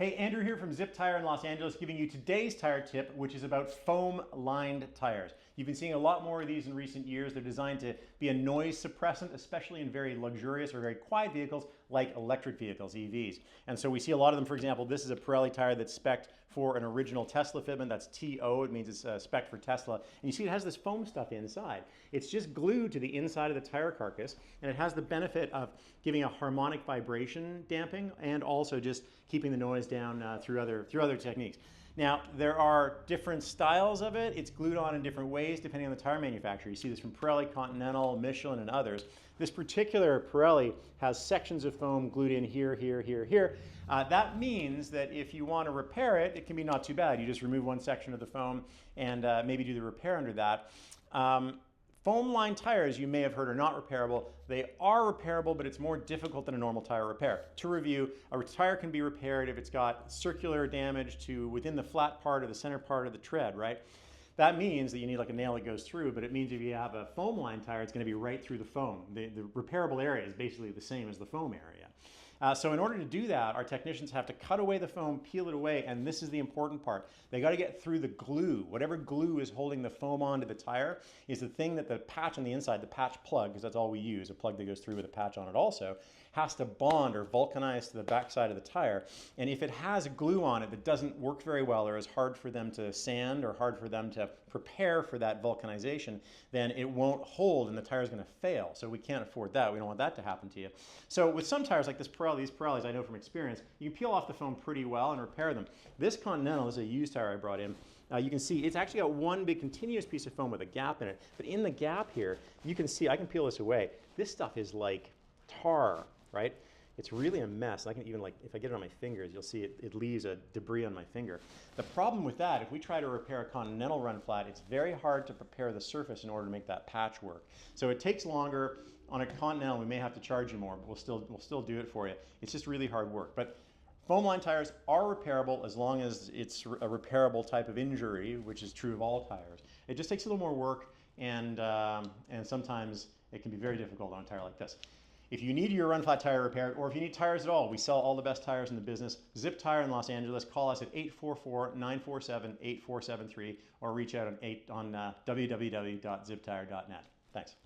Hey, Andrew here from Zip Tire in Los Angeles, giving you today's tire tip, which is about foam-lined tires. You've been seeing a lot more of these in recent years. They're designed to be a noise suppressant, especially in very luxurious or very quiet vehicles like electric vehicles, EVs. And so we see a lot of them. For example, this is a Pirelli tire that's spec'd for an original Tesla fitment. That's TO. It means it's spec'd for Tesla. And you see it has this foam stuff inside. It's just glued to the inside of the tire carcass, and it has the benefit of giving a harmonic vibration damping and also just keeping the noise down through other techniques. Now, there are different styles of it. It's glued on in different ways depending on the tire manufacturer. You see this from Pirelli, Continental, Michelin, and others. This particular Pirelli has sections of foam glued in here, here, here, here. That means that if you want to repair it, it can be not too bad. You just remove one section of the foam and maybe do the repair under that. Foam-lined tires, you may have heard, are not repairable. They are repairable, but it's more difficult than a normal tire repair. To review, a tire can be repaired if it's got circular damage to within the flat part or the center part of the tread, right? That means that you need like a nail that goes through, but it means if you have a foam-lined tire, it's going to be right through the foam. The repairable area is basically the same as the foam area. So in order to do that, our technicians have to cut away the foam, peel it away, and this is the important part. They got to get through the glue. Whatever glue is holding the foam onto the tire is the thing that the patch on the inside, the patch plug, because that's all we use, a plug that goes through with a patch on it also, has to bond or vulcanize to the backside of the tire. And if it has glue on it that doesn't work very well or is hard for them to sand or hard for them to prepare for that vulcanization, then it won't hold and the tire is going to fail. So we can't afford that. We don't want that to happen to you. So with some tires like this Pirelli, these Pirellis I know from experience, you can peel off the foam pretty well and repair them. This Continental is a used tire I brought in. You can see it's actually got one big continuous piece of foam with a gap in it. But in the gap here, you can see, I can peel this away. This stuff is like tar, right? It's really a mess. I can even, like, if I get it on my fingers, you'll see it leaves a debris on my finger. The problem with that, if we try to repair a Continental run flat, it's very hard to prepare the surface in order to make that patch work. So it takes longer. On a Continental, we may have to charge you more, but we'll still do it for you. It's just really hard work. But foam-lined tires are repairable as long as it's a repairable type of injury, which is true of all tires. It just takes a little more work, and sometimes it can be very difficult on a tire like this. If you need your run flat tire repaired, or if you need tires at all, we sell all the best tires in the business. Zip Tire in Los Angeles. Call us at 844-947-8473 or reach out on www.ziptire.net. Thanks.